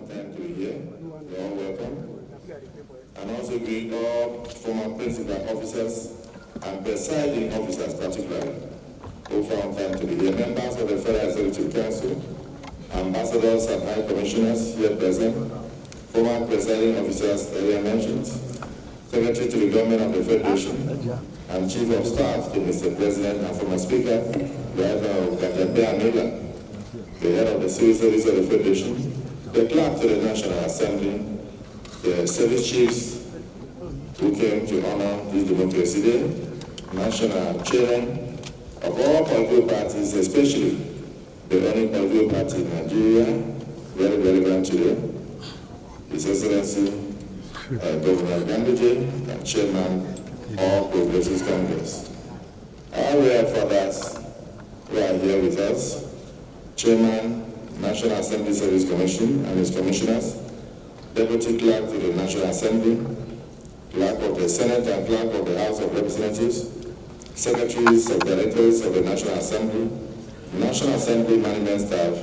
second time to be here. You're all welcome. And also greet all former principal officers and presiding officers particularly who found time to be here. Members of the Federal Executive Council, ambassadors and high commissioners here present, former presiding officers earlier mentioned, Secretary to the Government of the Federation, and Chief of Staff to Mr. President and former Speaker, the head of the Civil Service of the Federation, the clerk to the National Assembly, the service chiefs who came to honor this Democracy Day, national chairman of all political parties, especially the only political party in Nigeria, very relevant today, His Excellency Governor Ganduje, and Chairman of Progressive Congress. Our real fathers who are here with us, Chairman, National Assembly Service Commission and its commissioners, Deputy Clerk to the National Assembly, Clerk of the Senate and Clerk of the House of Representatives, Secretaries of Directors of the National Assembly, National Assembly Management Staff,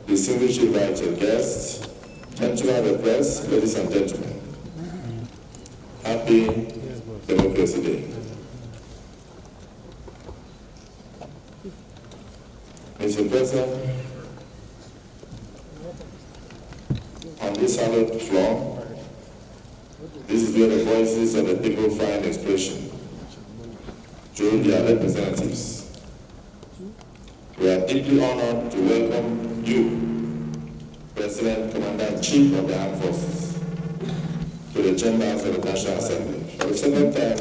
distinguished invited guests, gentlemen of the press, ladies and gentlemen. Happy Democracy Day. Mr. President, on this hallowed floor, this is where the voices of the people find expression through their representatives. We are deeply honored to welcome you, President, Commander-in-Chief of the Armed Forces, to the chambers of the National Assembly. For the second time,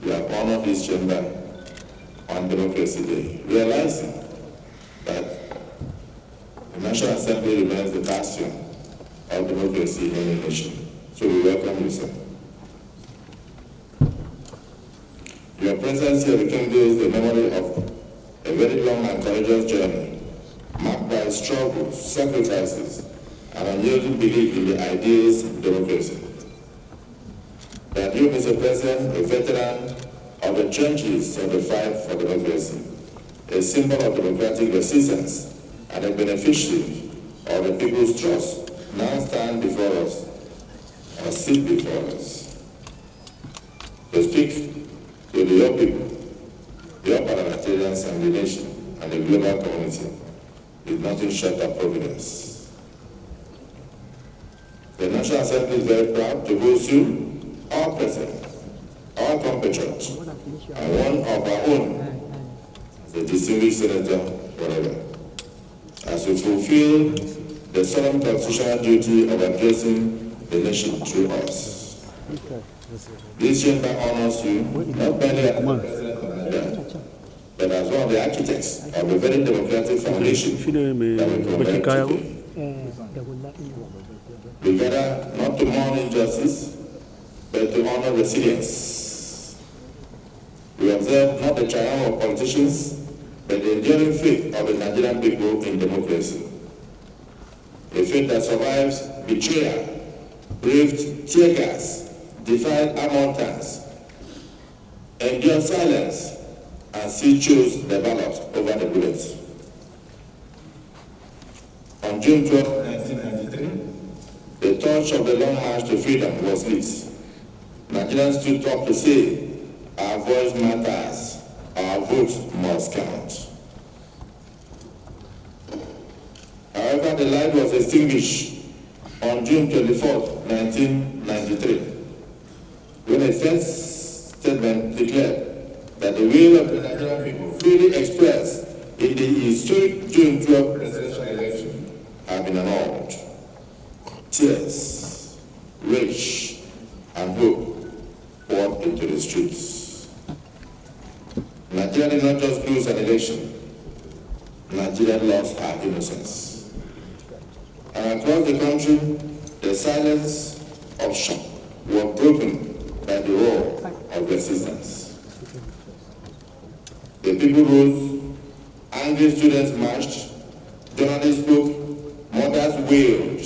we have honored this chamber on Democracy Day, realizing that the National Assembly remains the bastion of democracy in any nation. So we welcome you, sir. Your presence here rekindles the memory of a very long and courageous journey, marked by struggles, sacrifices, and unyielding belief in the ideals of democracy. That you, Mr. President, a veteran of the trenches of the fight for democracy, a symbol of democratic resistance, and a beneficiary of the people's trust, now stand before us, or sit before us, to speak to the young people, your parliamentarians and the nation, and the global community, is nothing short of providence. The National Assembly is very proud to host you, our president, our compatriots, and one of our own, the distinguished senator, forever, as we fulfill the solemn constitutional duty of addressing the nation through us. This chamber honors you, not merely as the president of Nigeria, but as one of the architects of a very democratic foundation that we commemorate today. We gather not to mourn injustice, but to honor resilience. We observe not the triumph of politicians, but the enduring faith of the Nigerian people in democracy. A faith that survives betrayal, braved tear gas, defied mountains, endured silence, and still chose the ballot over the bullets. On June 12, 1993, the torch of the long march to freedom was lit. Nigerians stood up to say, our voice matters, our vote must count. However, the light was extinguished on June 24, 1993, when a first statement declared that the will of the Nigerian people freely expressed in the historic June 12 presidential election had been annulled. Tears, rage, and hope poured into the streets. Nigeria did not just lose an election, Nigeria lost her innocence. And across the country, the silence of shock was broken by the roar of resistance. The people rose, angry students marched, journalists spoke, mothers wailed,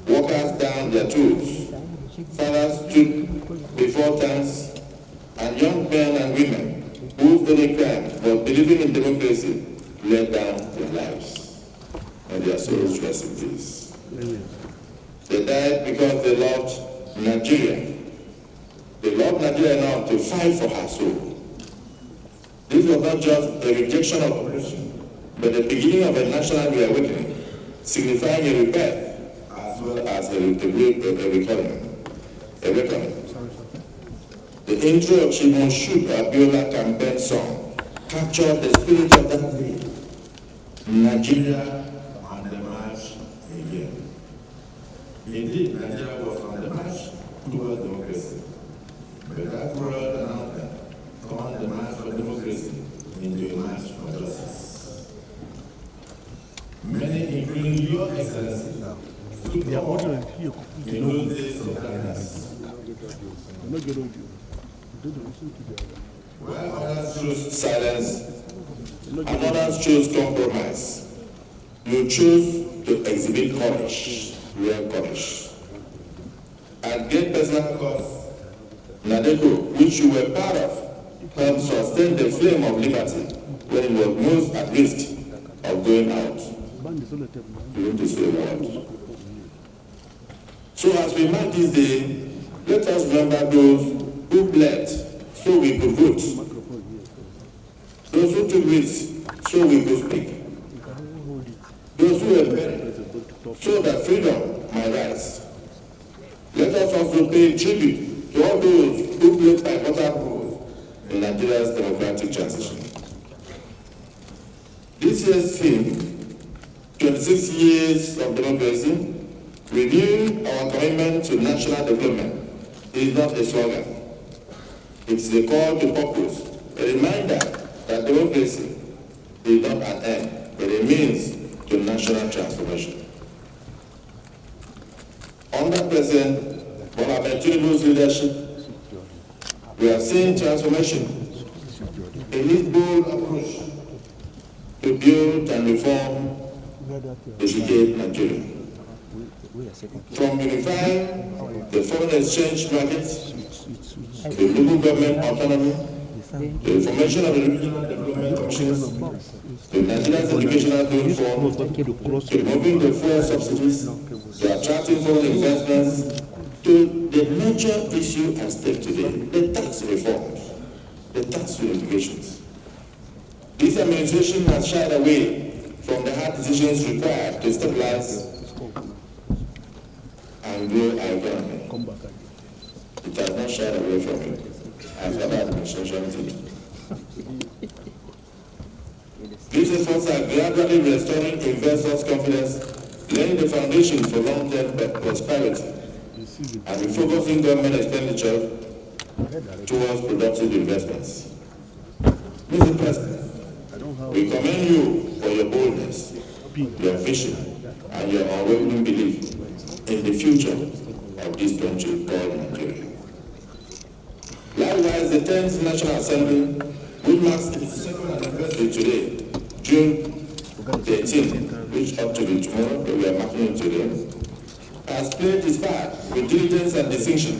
workers down their tools, fathers stood before tanks, and young men and women whose only crime was believing in democracy laid down their lives. and their souls rest in peace. They died because they loved Nigeria. They loved Nigeria enough to fight for her soul. This was not just a rejection of oppression, but the beginning of a national reawakening, signifying a rebirth as well as a reckoning. The intro of Asue Ighodalo campaign song captured the spirit of that day. Nigeria on the march again. Indeed, Nigeria was on the march towards democracy. But that world announcement turned the march for democracy into a march for justice. Many, including Your Excellency, stood up in those days of darkness. While others chose silence and others chose compromise, you chose to exhibit courage, real courage. At great personal cost, Nnamdi, which you were part of, helped sustain the flame of liberty when it was most at risk of going out. Even to say a word. So as we mark this day, let us remember those who bled so we could vote, those who took risks so we could speak, those who were buried so that freedom might rise. Let us also pay tribute to all those who played pivotal roles in Nigeria's democratic transition. This year's theme, 26 years of democracy, renewing our commitment to national development, is not a slogan. It's a call to purpose, a reminder that democracy is not an end, but a means to national transformation. Under President Tinubu's leadership, we have seen transformation in his bold approach to build and reform the decayed Nigeria. From unifying the foreign exchange market, the local government autonomy, the formation of the regional development commissions, the Nigeria's educational loan fund, to removing the fuel subsidies, to attracting foreign investments, to the major issue at stake today, the tax reforms, the tax unifications. This administration has shied away from the hard decisions required to stabilize and grow our economy. It has not shied away from it, as other administrations did. These efforts are gradually restoring investors' confidence, laying the foundation for long-term prosperity, and refocusing government expenditure towards productive investments. Mr. President, we commend you for your boldness, your vision, and your unwavering belief in the future of this country called Nigeria. Likewise, the 10th National Assembly, which marks its second anniversary today, June 13th, which up to be tomorrow, but we are marking it today, has played its part with diligence and distinction.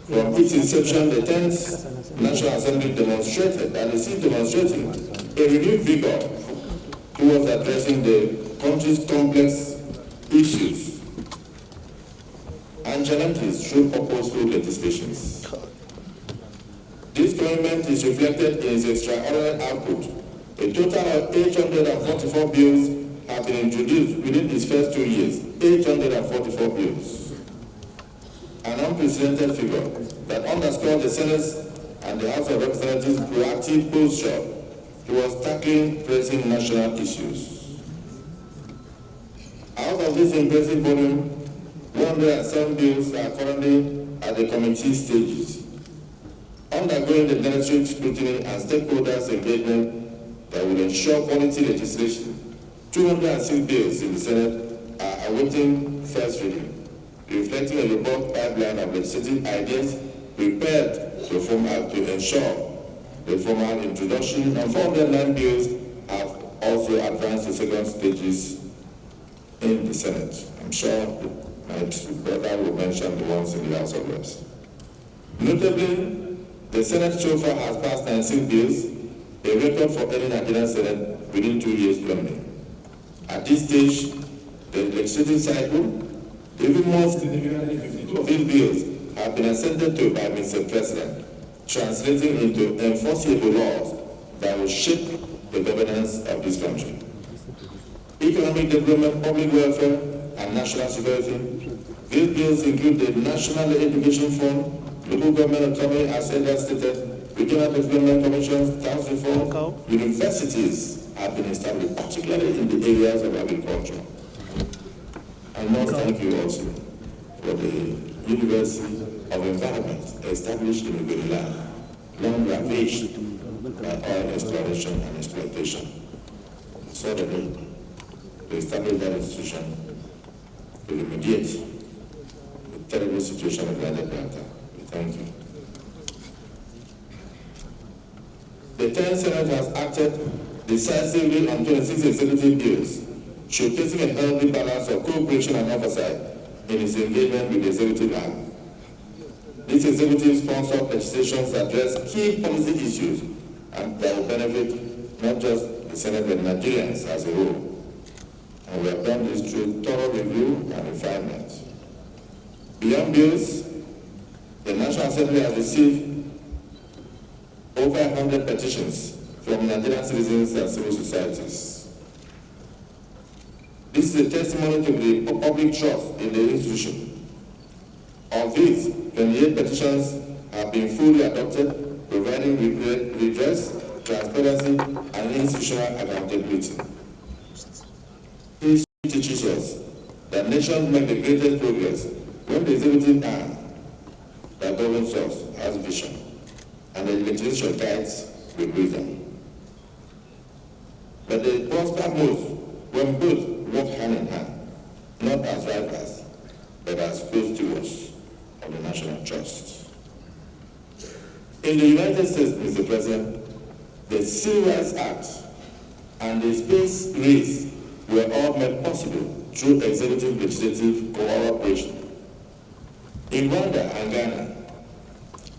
From its inception, the 10th National Assembly demonstrated and is still demonstrating a renewed vigor towards addressing the country's complex issues and challenges through purposeful legislations. This commitment is reflected in its extraordinary output. A total of 844 bills have been introduced within its first 2 years. 844 bills. An unprecedented figure that underscores the Senate and the House of Representatives' proactive posture towards tackling pressing national issues. Out of this impressive volume, 107 bills are currently at the committee stages, undergoing the necessary scrutiny and stakeholders' engagement that will ensure quality legislation. 206 bills in the Senate are awaiting first reading, reflecting a robust pipeline of legislative ideas prepared to ensure the formal introduction, and 409 bills have also advanced to second stages in the Senate. I'm sure my brother will mention the ones in the House of Reps. Notably, the Senate so far has passed 96 bills, a record for any Nigerian Senate within 2 years only. At this stage, the legislative cycle, even more significantly, 52 of these bills have been assented to by Mr. President, translating into enforceable laws that will shape the governance of this country. Economic development, public welfare, and national security. These bills include the National Education Fund, local government autonomy, as earlier stated, regional development commissions, tax reform. Universities have been established, particularly in the areas of agriculture. I must thank you also for the University of Environment established in Ighodalo, long ravaged by oil exploration and exploitation. So to establish that institution to remediate the terrible situation of Niger Delta. We thank you. The 10th Senate has acted decisively on 26 executive bills, showcasing a healthy balance of cooperation and oversight in its engagement with the executive arm. These executive-sponsored legislations address key policy issues and that will benefit not just the Senate but Nigerians as a whole. And we have done this through thorough review and refinement. Beyond bills, the National Assembly has received over 100 petitions from Nigerian citizens and civil societies. This is a testimony to the public trust in the institution. Of these, 28 petitions have been fully adopted, providing redress, transparency, and institutional accountability. This teaches us that nations make the greatest progress when the executive arm that governs us has vision, and the legislation guides with wisdom. But they prosper most when both work hand in hand, not as rivals, but as close stewards of the national trust. In the United States, Mr. President, the Civil Rights Act and the space race were all made possible through executive-legislative cooperation. In Rwanda and Ghana,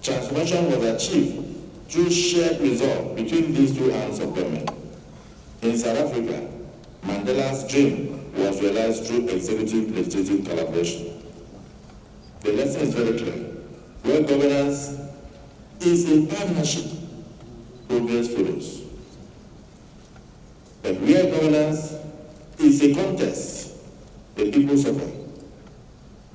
transformation was achieved through shared resolve between these two arms of government. In South Africa, Mandela's dream was realized through executive-legislative collaboration. The lesson is very clear. Where governance is in partnership, progress follows. But where governance is a contest, the people suffer.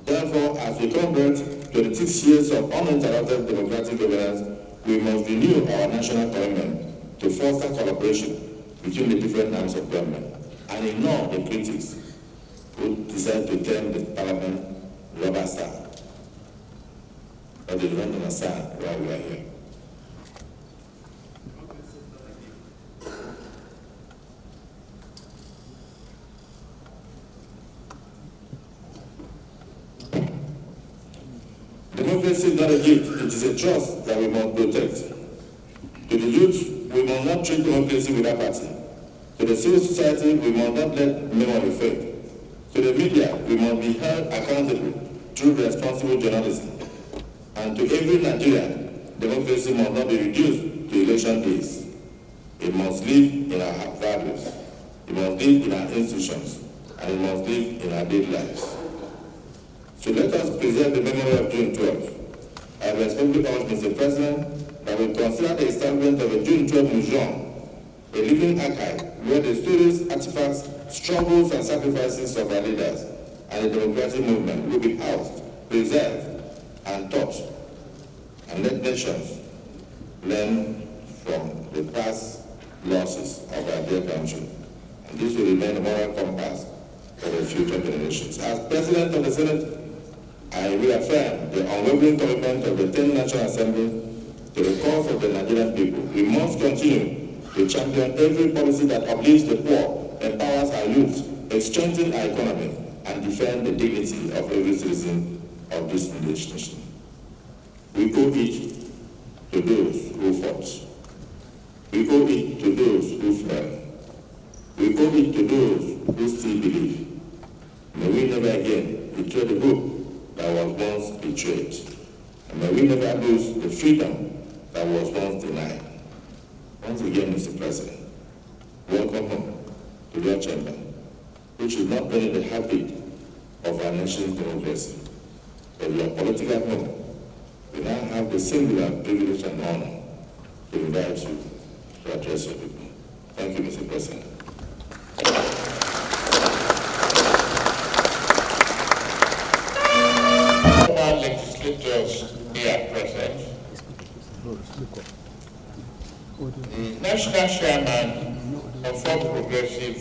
Therefore, as we convert 26 years of uninterrupted democratic governance, we must renew our national commitment to foster collaboration between the different arms of government and ignore the critics who decide to term the parliament rubber stamp. But they don't understand why we are here. Democracy is not a gift, it is a trust that we must protect. To the youth, we must not treat democracy with apathy. To the civil society, we must not let memory fade. To the media, we must be held accountable through responsible journalism. And to every Nigerian, democracy must not be reduced to election days. It must live in our values. It must live in our institutions. And it must live in our daily lives. So let us preserve the memory of June 12th. I respectfully urge Mr. President that we consider the establishment of a June 12th museum, a living archive where the stories, artifacts, struggles, and sacrifices of our leaders and the democratic movement will be housed, preserved, and taught, and let nations learn from the past losses of our dear country. And this will remain a moral compass for the future generations. As President of the Senate, I reaffirm the unwavering commitment of the 10th National Assembly to the cause of the Nigerian people. We must continue to champion every policy that uplifts the poor, empowers our youth, strengthens our economy, and defend the dignity of every citizen of this nation. We owe it to those who fought. We owe it to those who fell. We owe it to those who still believe. May we never again betray the hope that was once betrayed. And may we never lose the freedom that was once denied. Once again, Mr. President, welcome home to your chamber. which is not only the heartbeat of our nation's democracy, but your political home. We now have the singular privilege and honor to invite you to address your people. Thank you, Mr. President. Our legislators here present, the National Chairman of All Progressive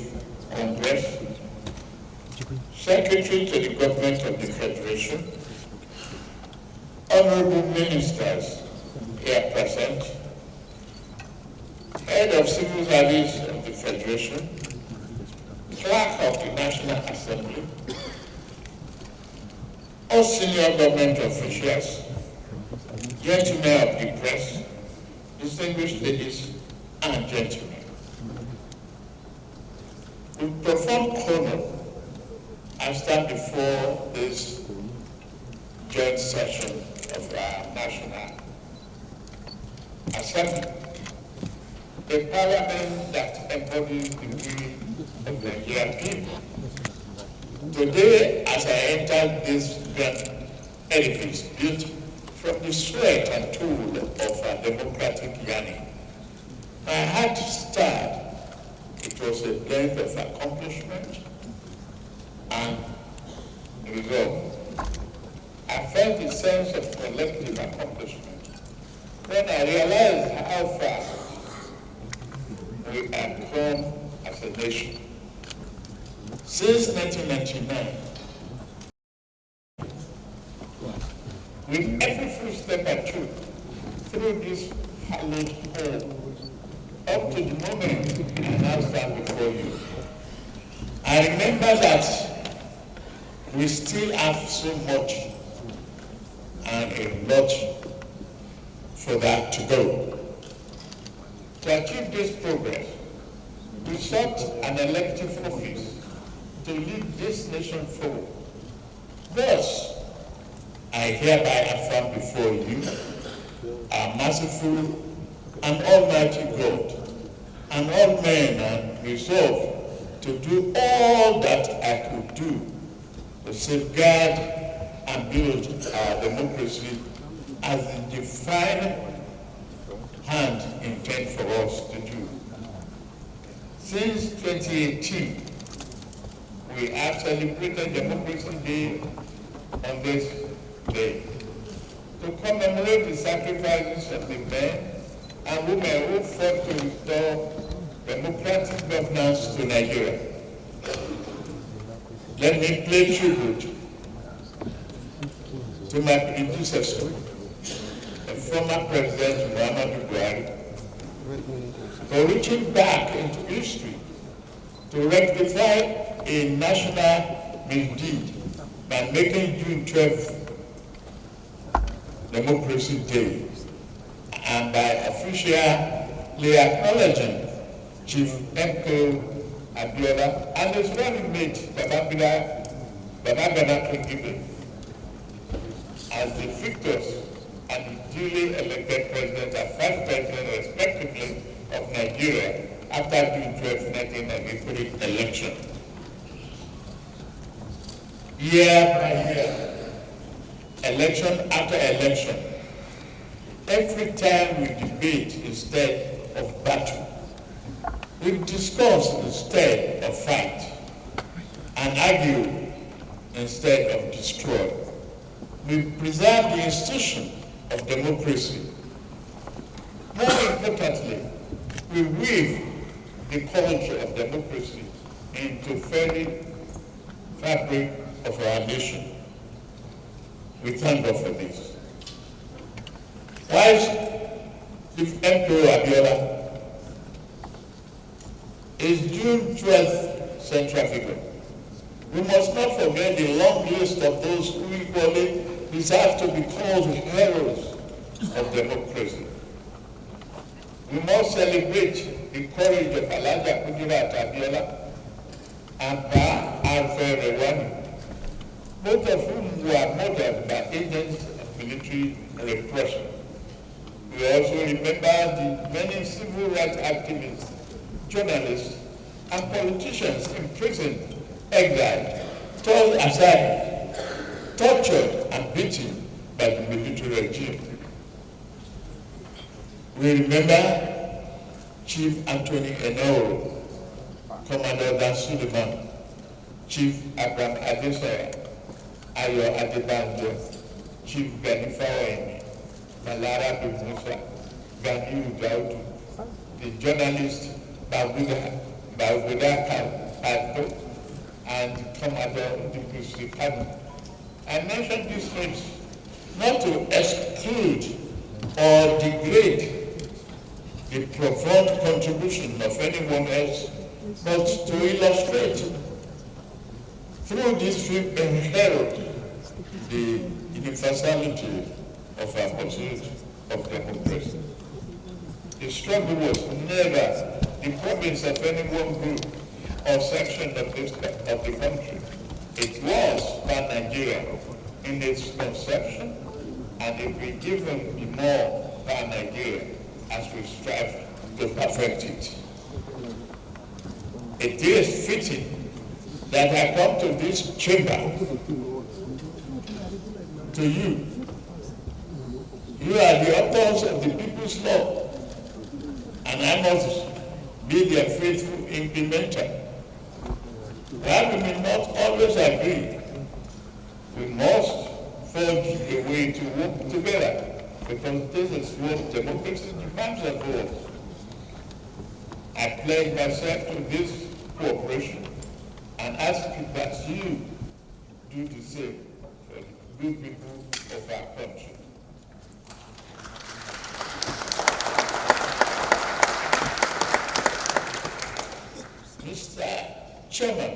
Congress, Secretary to the Government of the Federation, Honorable Ministers here present, Head of Civil Service of the Federation, Clerk of the National Assembly, all senior government officials, gentlemen of the press, distinguished ladies and gentlemen. We perform honor and stand before this joint session of our National Assembly, the parliament that embodies the will of the Nigerian people. Today, as I enter this grand edifice built from the sweat and toil of our democratic yearning, my heart stirred. It was a blend of accomplishment and resolve. I felt a sense of collective accomplishment when I realized how far we have come as a nation. Since 1999, with every footstep I took through this hallowed hall, up to the moment I now stand before you, I remember that we still have so much and a lot for that to go. To achieve this progress, we sought an elective office to lead this nation forward. Thus, I hereby affirm before you, our merciful and almighty God, and all men are resolved to do all that I could do to safeguard and build our democracy as the divine hand intended for us to do. Since 2018, we have celebrated Democracy Day on this day to commemorate the sacrifices of the men and women who fought to restore democratic governance to Nigeria. Let me pay tribute to my predecessor, the former President Muhammadu Buhari, for reaching back into history to rectify a national misdeed by making June 12th Democracy Day and by officially acknowledging Chief MK Abiola and his running mate Babagana Kekere as the victors and the duly elected president and vice president respectively of Nigeria after June 12, 1993 election. Year by year, election after election, every time we debate instead of battle, we discuss instead of fight, and argue instead of destroy. We preserve the institution of democracy. More importantly, we weave the culture of democracy into very fabric of our nation. We thank God for this. Whilst Chief MK Abiola is June 12th central figure, we must not forget the long list of those who equally deserve to be called heroes of democracy. We must celebrate the courage of Alhaja Kudirat Abiola and Afe Babalola, both of whom were murdered by agents of military repression. We also remember the many civil rights activists, journalists, and politicians imprisoned exiled, tossed aside, tortured and beaten by the military regime. We remember Chief Anthony Enoro, Commander Dan Suleiman, Chief Abraham Adesoya, Ayo Adebanjo, Chief Gani Fawaini, Malara Musa, Gani Udaudu, the journalist Babuda Kado, and Commander Nnamdi Kanu. I mention these names not to exclude or degrade the profound contribution of anyone else, but to illustrate through this film and herald the universality of our pursuit of democracy. The struggle was never the province of any one group or section of the country. It was pan-Nigerian in its conception, and it will even be more pan-Nigerian as we strive to perfect it. It is fitting that I come to this chamber to you. You are the authors of the people's law, and I must be their faithful implementer. While we may not always agree, we must forge a way to work together, because this is what democracy demands of us. I pledge myself to this cooperation and ask that you do the same for the good people of our country. Mr. Chairman,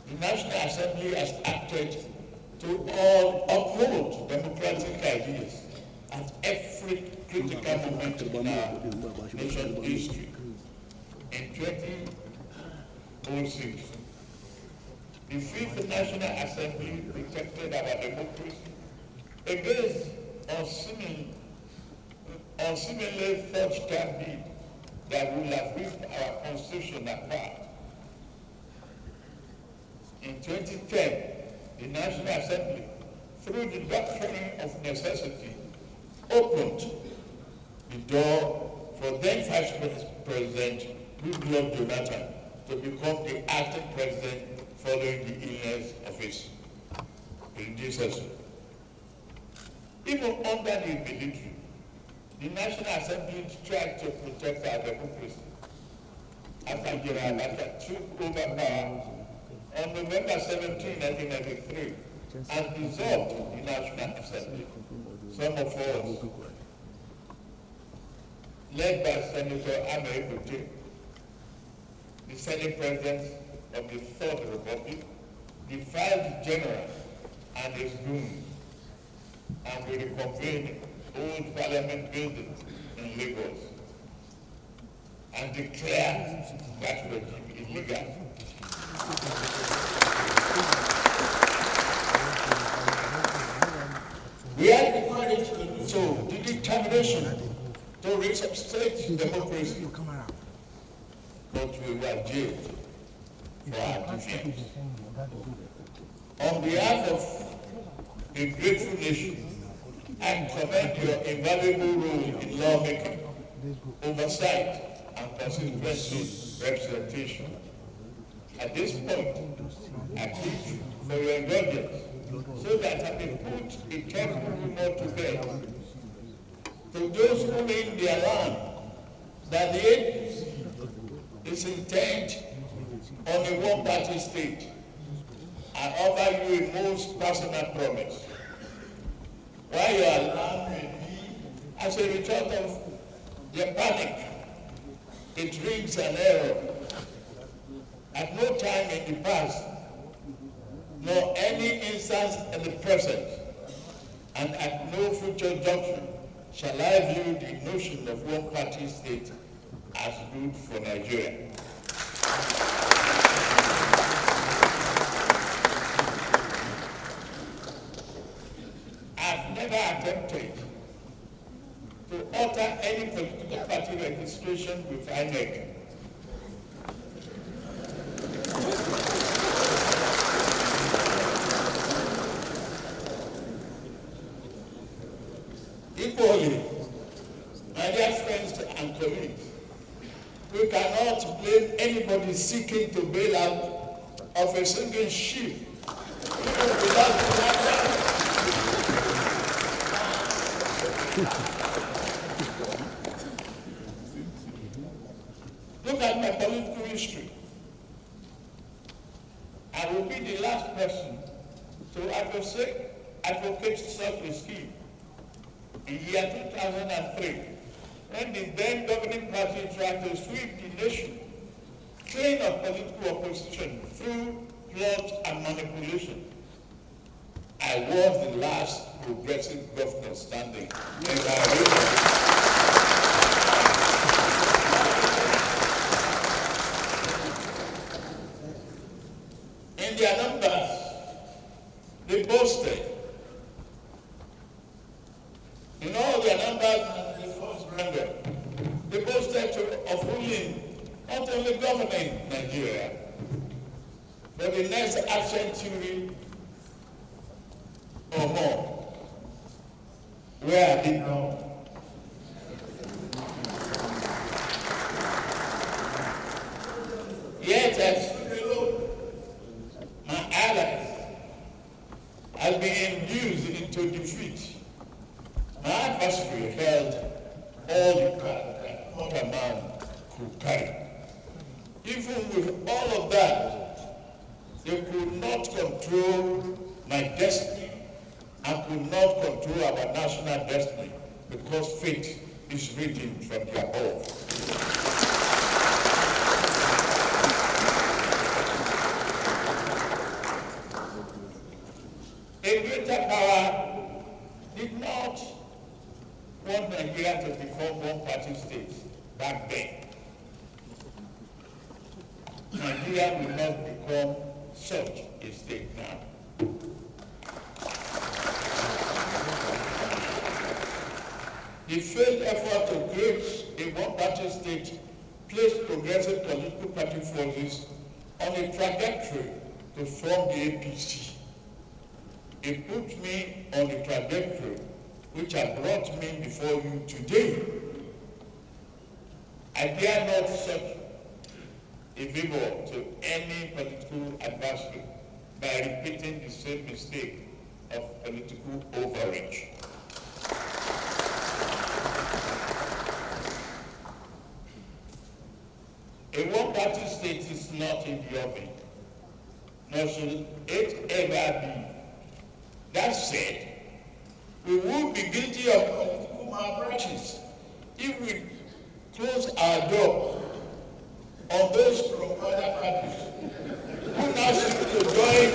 the National Assembly has acted to uphold democratic ideas at every critical moment in our nation's history. In 2006, the Fifth National Assembly protected our democracy against unseemingly forged bid that will have ripped our constitution apart. In 2010, the National Assembly, through the doctrine of necessity, opened the door for then Vice President Goodluck Jonathan to become the acting president following the illness of his predecessor. Even under the military, the National Assembly tried to protect our democracy. After General Natasha took over power on November 17, 1993, and dissolved the National Assembly, some of us, led by Senator Amaewhule, the Senate President of the Third Republic, defied the General and his goons, and we reconvened old Parliament building in Lagos and declared that regime illegal. We had the courage to do so, the determination to reinstate democracy, but we were jailed for our defense. On behalf of a grateful nation, I commend your invaluable role in lawmaking, oversight, and constituency representation. At this point, I plead for your indulgence so that I may put a careful remark to bed to those who in their land that the agency is intent on a one-party state. I offer you a most personal promise. While your land may be as a result of their panic, it rings an error. At no time in the past, nor any instance in the present, and at no future junction, shall I view the notion of one-party state as good for Nigeria. I've never attempted to alter any political party registration with INEC. anybody seeking to bail out of a sinking ship, even without collateral. Look at my political history. I will be the last person to advocate such a scheme. In year 2003, when the then governing party tried to sweep the nation clean of political opposition through plots and manipulation, I was the last progressive governor standing. In their numbers, they boasted. In all their numbers and the first grandeur, they boasted of ruling not only governing Nigeria, but the next half century or more. Where I did know. Yet as my allies has been induced into defeat. My adversary held all the cards that what a man could carry. Even with all of that, they could not control my destiny and could not control our national destiny because fate is written from the above. A greater power did not want Nigeria to become one-party state back then. Nigeria will not become such a state now. The failed effort to create a one-party state placed progressive political party forces on a trajectory to form the APC. It put me on the trajectory which has brought me before you today. I dare not such a favor to any political adversary by repeating the same mistake of political overreach. A one-party state is not in the oven, nor should it ever be. That said, we would be guilty of political malpractice if we close our door on those from other parties who now seek to join.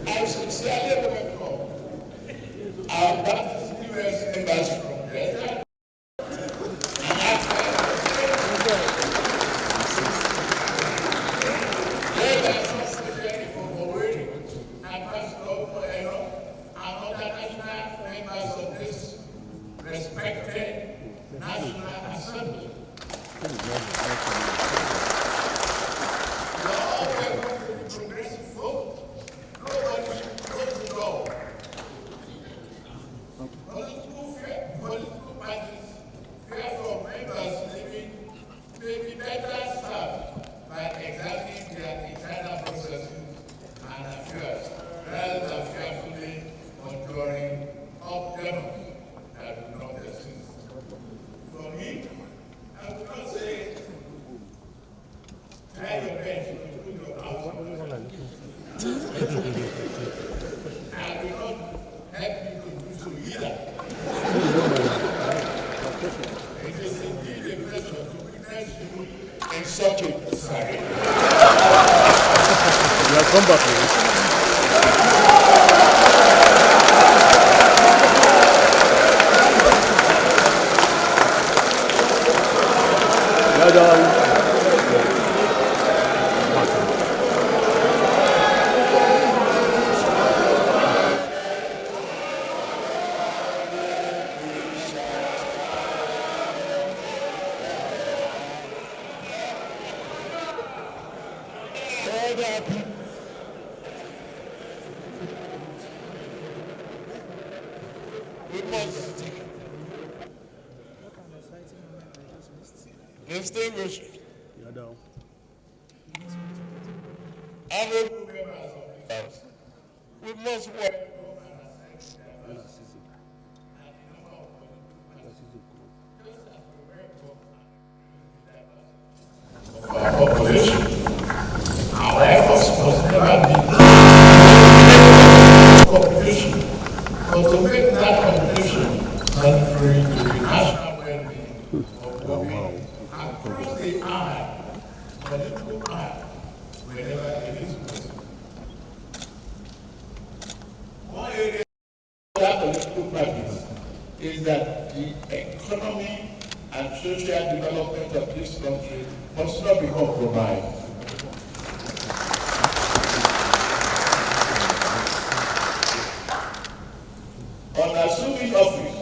I sincerely welcome our party's newest members from Dele. distinguished honorable members of the House, we must work of our population. Our efforts must never be population, but to make that population contribute to the national well-being of women across the aisle, political aisle, wherever it is possible. One area of that political practice is that the economy and social development of this country must not be compromised. On assuming office,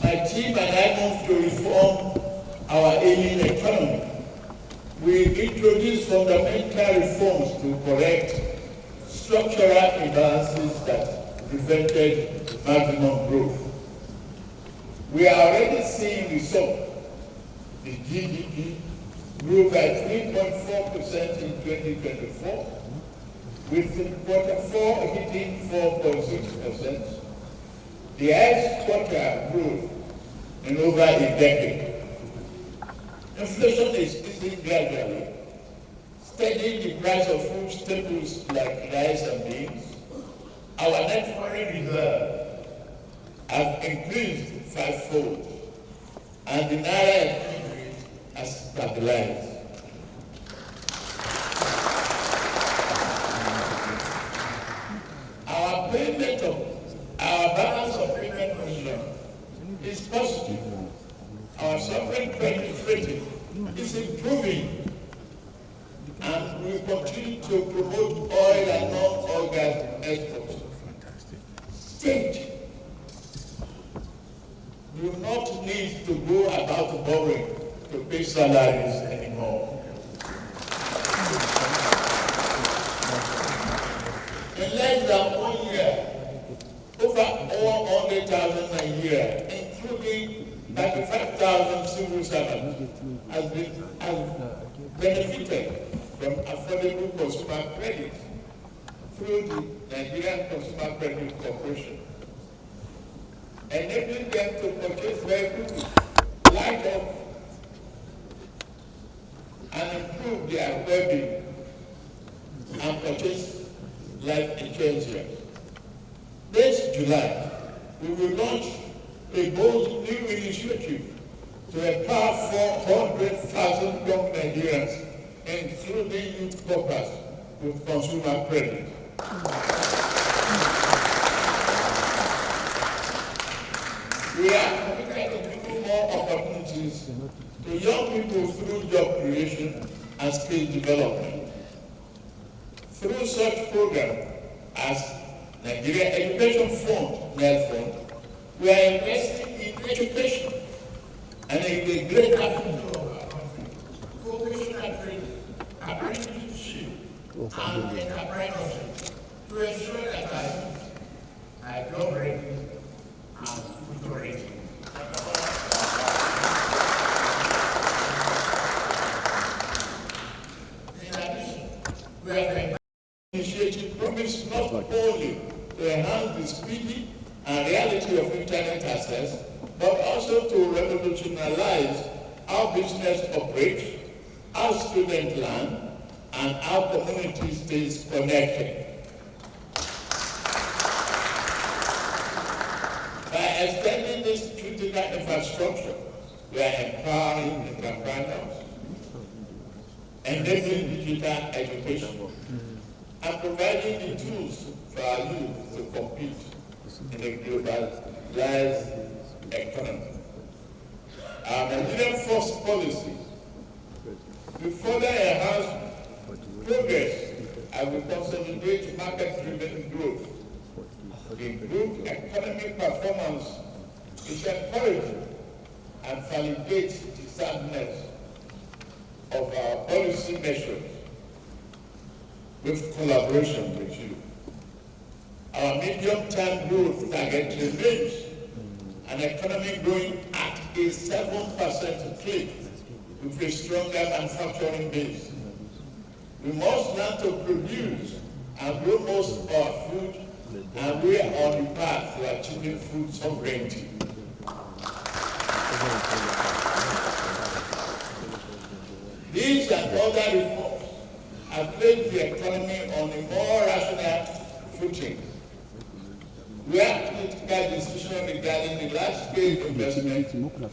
my team and I moved to reform our ailing economy. We introduced fundamental reforms to correct structural imbalances that prevented maximum growth. We are already seeing results. The GDP grew by 3.4% in 2024, with Q4 hitting 4.6%. The highest quarter growth in over a decade. Inflation is easing gradually, steadying the price of food staples like rice and beans. Our net foreign reserves have increased fivefold, and the naira exchange rate has stabilized. Our balance of payment position is positive. Our sovereign credit rating is improving, and we continue to promote oil and non-oil gas exports. State do not need to go about borrowing to pay salaries anymore. In less than 1 year, over 100,000 a year, including 35,000 civil servants, has benefited from affordable consumer credit through the Nigerian Consumer Credit Corporation, enabling them to purchase vehicles, light up, and improve their well-being, and purchase life insurance. This July, we will launch a bold new initiative to empower 400,000 young Nigerians, including youth corpers, with consumer credit. We are committed to giving more opportunities to young people through job creation and skill development. Through such programs as Nigeria Education Fund, NELFund, we are investing in education and in the great avenue of our country, vocational training, apprenticeship, and entrepreneurship to ensure that our youth are job ready and future ready. In addition, we have initiative promised not only to enhance the speedy and reality of internet access, but also to revolutionize how business operates, how students learn, and how community stays connected. By extending this critical infrastructure, we are empowering entrepreneurs, enabling digital education, and providing the tools for our youth to compete in a globalized economy. Our Nigerian First policy will further enhance progress and will consolidate market-driven growth. The improved economic performance is encouraging and validates the soundness of our policy measures with collaboration with you. Our medium-term growth target remains an economy growing at a 7% clip with a stronger manufacturing base. We must learn to produce and grow most of our food, and we are on the path to achieving food sovereignty. These and other reforms have placed the economy on a more rational footing, where political decisions regarding the large-scale investment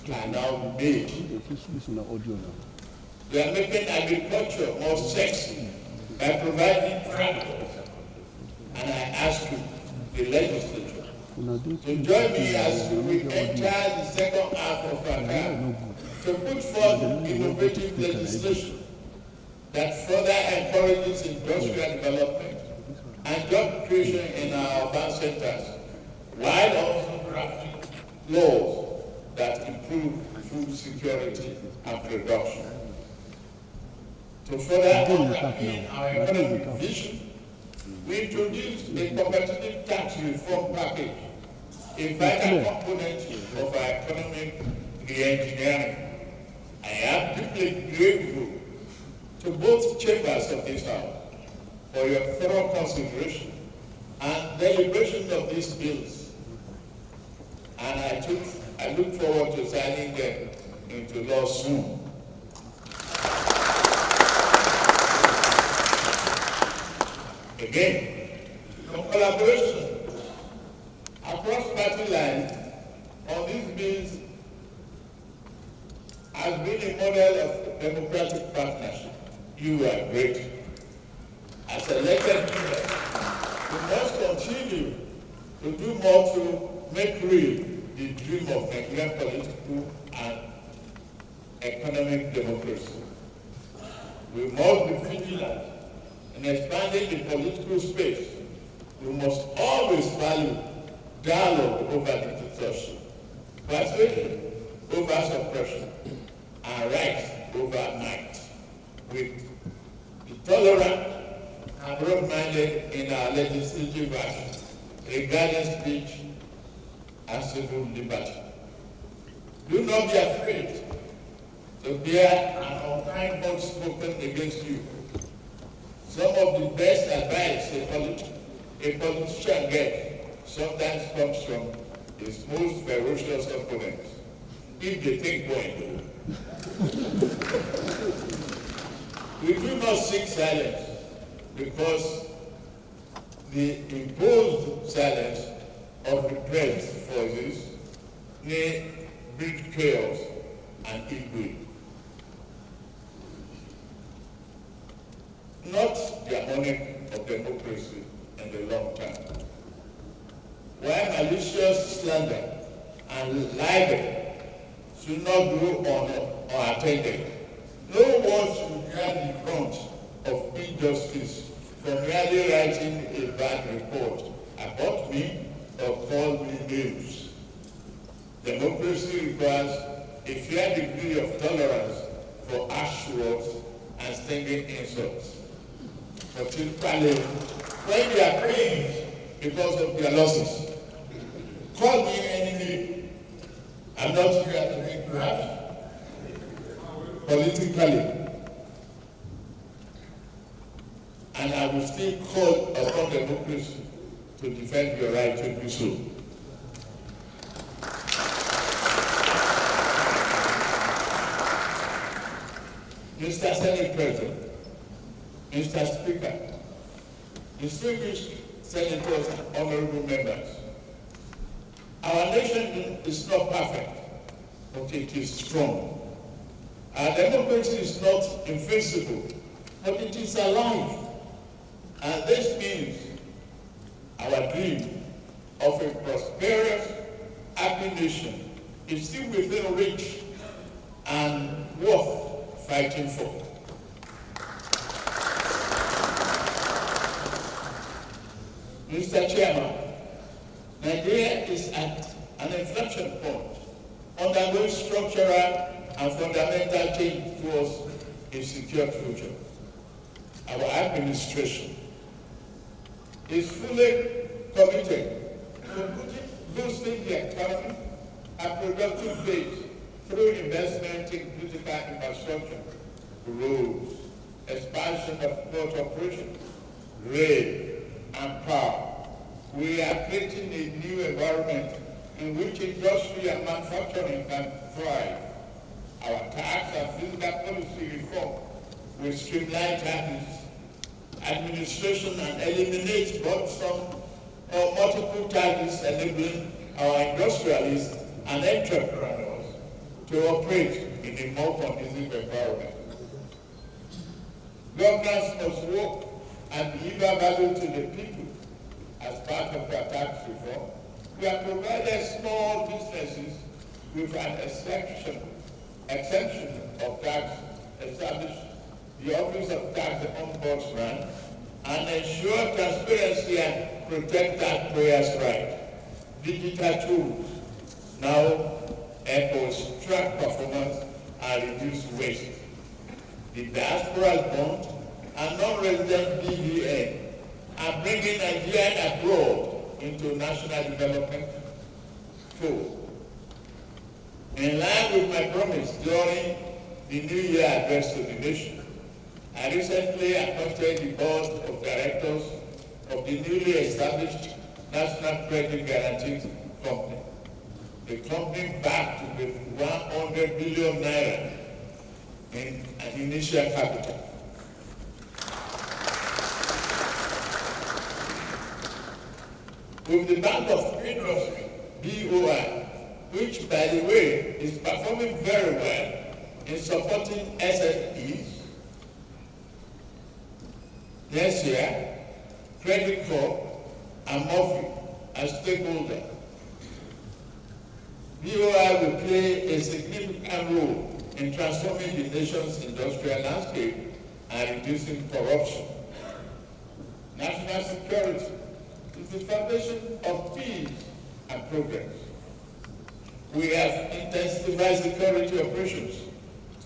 can now be made. We are making agriculture more sexy by providing tractors, and I ask you, the legislature, to join me as we enter the second half of our term to put forth innovative legislation that further encourages industrial development and job creation in our urban centers, while also drafting laws that improve food security and production. To further underpin our economic vision, we introduced a competitive tax reform package, a vital component of our economic re-engineering. I am deeply grateful to both chambers of this House for your thorough consideration and deliberation of these bills, and I look forward to signing them into law soon. Again, the collaboration across party lines on these bills has been a model of democratic partnership. You are great. As elected leaders, we must continue to do more to make real the dream of Nigerian political and economic democracy. We must be vigilant in expanding the political space. We must always value dialogue over dictatorship, persuasion over suppression, and rights over might, with the tolerant and broad-minded in our legislative action regarding speech and civil liberty. Do not be afraid to bear an unkind word spoken against you. Some of the best advice a politician gets sometimes comes from his most ferocious opponents, if they think going. We do not seek silence because the imposed silence of repressed voices may breed chaos and ill-will. Not the harmonic of democracy in the long term. While malicious slander and libel should not go unattended, no one should bear the brunt of injustice from merely writing a bad report about me or call me names. Democracy requires a fair degree of tolerance for harsh words and stinging insults. Particularly when they are pained because of their losses. Call me enemy. I'm not here to make you happy. Politically. And I will still call upon democracy to defend your right to do so. Mr. Senate President, Mr. Speaker, distinguished senators and honorable members, our nation is not perfect, but it is strong. Our democracy is not invincible, but it is alive. And this means our dream of a prosperous, happy nation is still within reach and worth fighting for. Mr. Chairman, Nigeria is at an inflection point, undergoing structural and fundamental change towards a secure future. Our administration is fully committed to boosting the economy and productive base through investment in critical infrastructure, roads, expansion of port operations, rail, and power. We are creating a new environment in which industry and manufacturing can thrive. Our tax and fiscal policy reform will streamline taxes, administration, and eliminate burdensome or multiple taxes, enabling our industrialists and entrepreneurs to operate in a more conducive environment. Governments must work and deliver value to the people as part of our tax reform. We have provided small businesses with an exemption of tax, established the Office of Tax Ombudsman, and ensure transparency and protect taxpayers' rights. Digital tools now help us track performance and reduce waste. The diaspora bond and non-resident BVN are bringing Nigeria abroad into national development fold. In line with my promise during the New Year address to the nation, I recently appointed the board of directors of the newly established National Credit Guarantee Company. The company backed with 100 billion naira in an initial capital. With the Bank of Industry, BOI, which, by the way, is performing very well in supporting SMEs, next year, Credit Corp and Murphy as stakeholders. BOI will play a significant role in transforming the nation's industrial landscape and reducing corruption. National security is the foundation of peace and progress. We have intensified security operations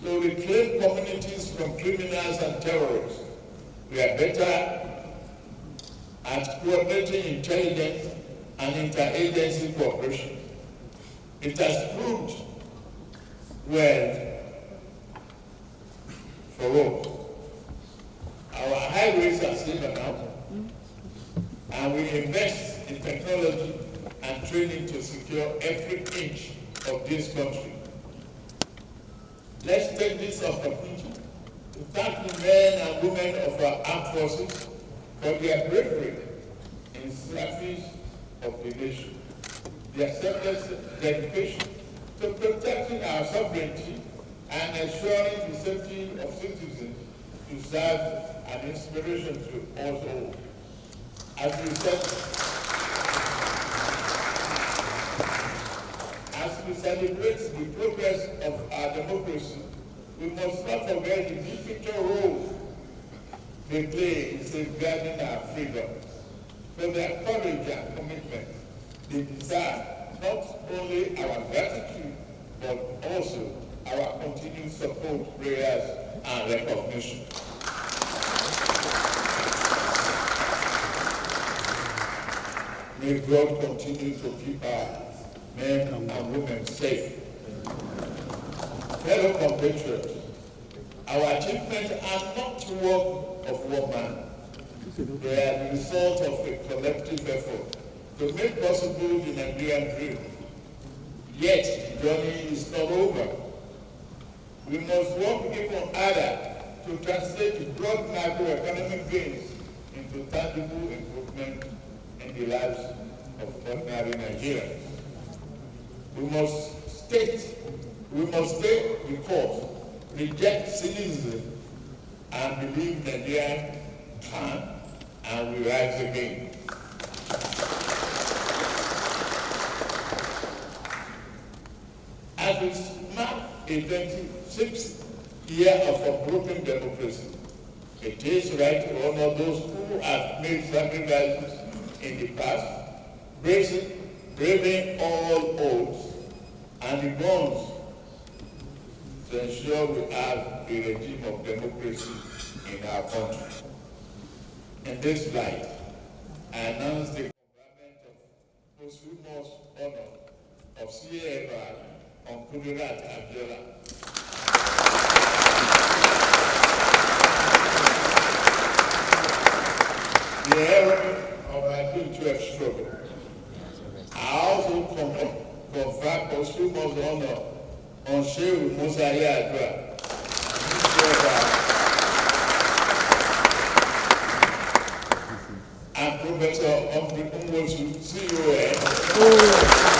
to reclaim communities from criminals and terrorists. We are better at coordinating intelligence and interagency cooperation. It has proved well for all. Our highways are safer now, and we invest in technology and training to secure every inch of this country. Let's take this opportunity to thank the men and women of our armed forces for their bravery in service of the nation, their selfless dedication to protecting our sovereignty and ensuring the safety of citizens to serve an inspiration to us all. As we celebrate the progress of our democracy, we must not forget the pivotal role they play in safeguarding our freedom. For their courage and commitment, they deserve not only our gratitude, but also our continued support, prayers, and recognition. May God continue to keep our men and women safe. Fellow compatriots, our achievements are not work of one man. They are the result of a collective effort to make possible the Nigerian dream. Yet, the journey is not over. We must work even harder to translate the broad macroeconomic gains into tangible improvement in the lives of ordinary Nigerians. We must stay the course, reject cynicism, and believe Nigeria can and will rise again. As we mark a 26th year of unbroken democracy, it is right to honor those who have made sacrifices in the past, braving all odds and the bonds to ensure we have a regime of democracy in our country. In this light, I announce the conferment of posthumous honor of CAFR on Kudirat Kekere-Ekun. The heroine of my June 12 struggle. I also confer posthumous honor on Shehu Musayi Adua, and Professor Humphrey Nwosu, CON.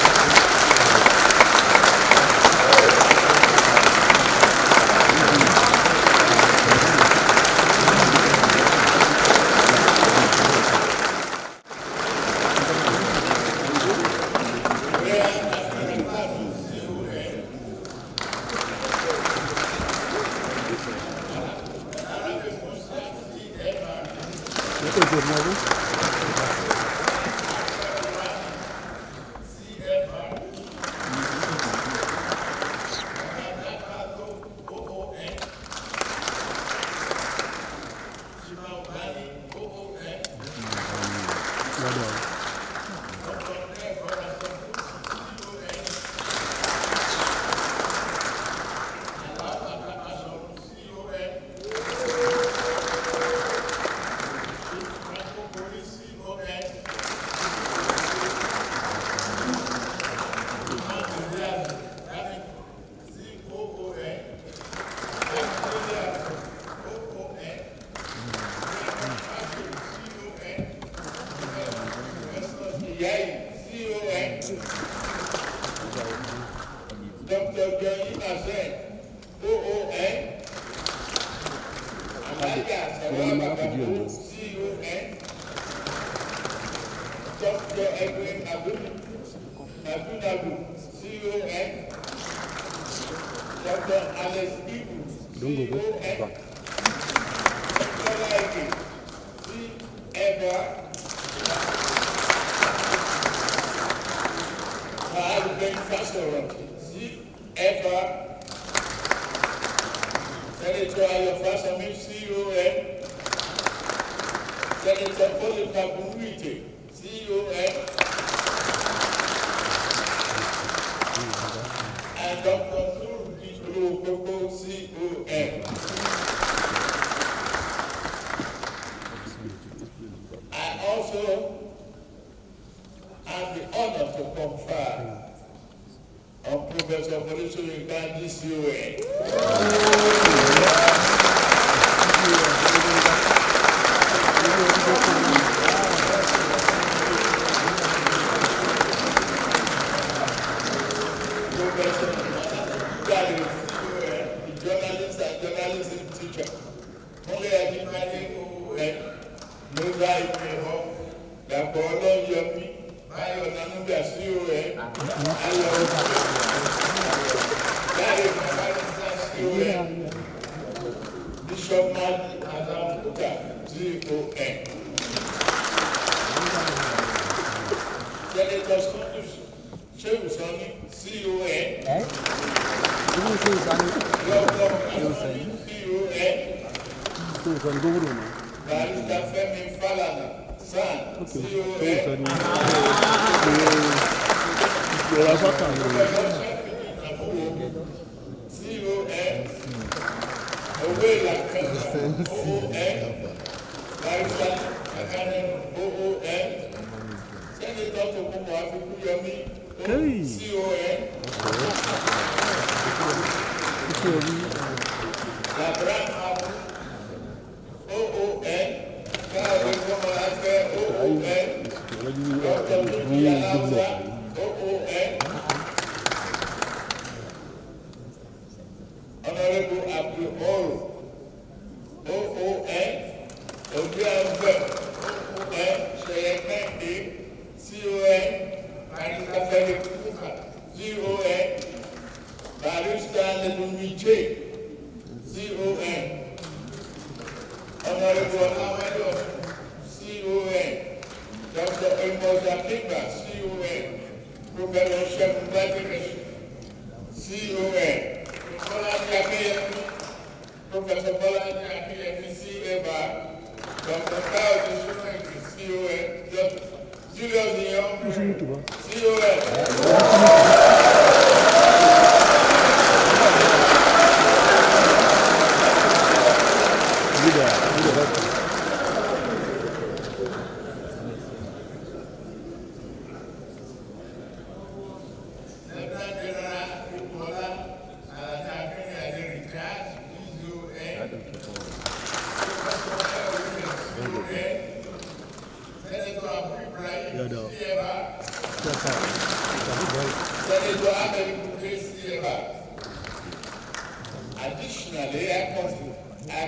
Additionally, I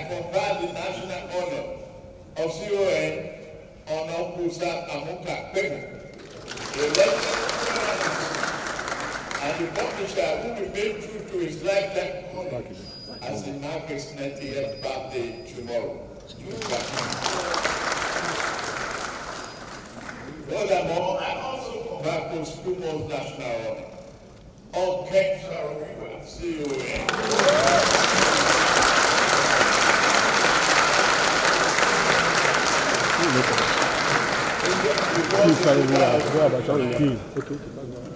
confer the national honor of CON on Okusa Amuka Kwebu, and the publisher who remained true to his lifetime calling as he marks his 90th birthday tomorrow. Furthermore, I also confer Kumo's national honor on CON.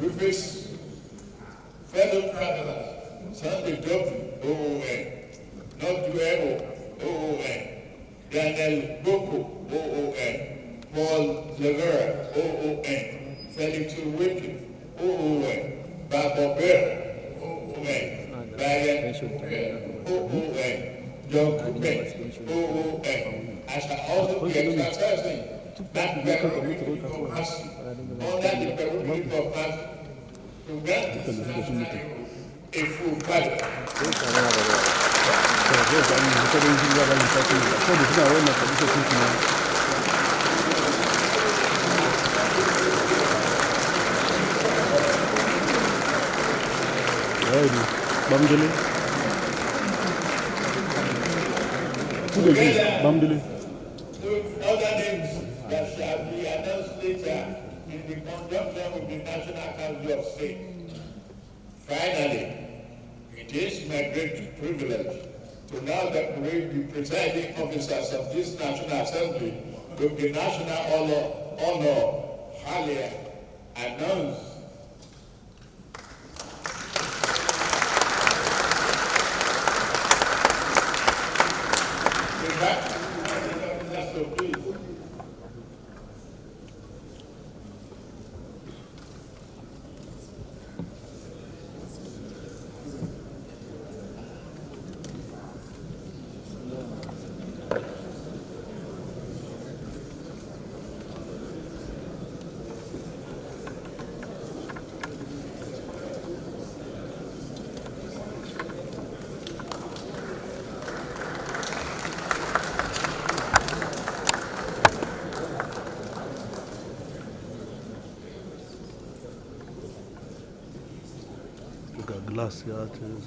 With his fellow travelers, Sunday Duffy, OON, Noduero, OON, Daniel Boko, OON, Paul Levera, OON, Felix Wiki, OON, Babobera, OON, Brian OON, John Cooper, OON. I shall also be exercising that prerogative of mercy under the prerogative of mercy to grant this national a full pardon. Bamdele. With other names that shall be announced later in the conjunction with the National Council of State. Finally, it is my great privilege to now decorate the presiding officers of this National Assembly with the national honor highly announced. Glaciates.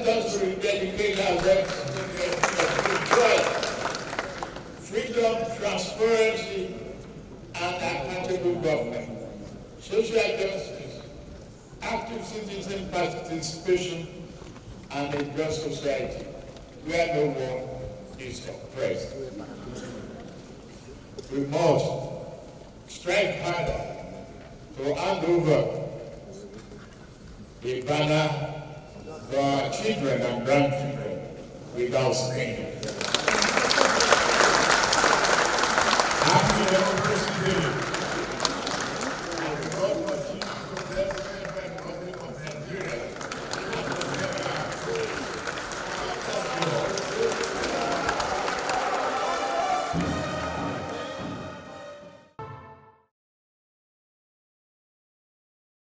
Let us rededicate ourselves to joy, freedom, transparency, and accountable government, social justice, active citizen participation, and a just society where no one is oppressed. We must strive harder to hand over a banner for our children and grandchildren without stain.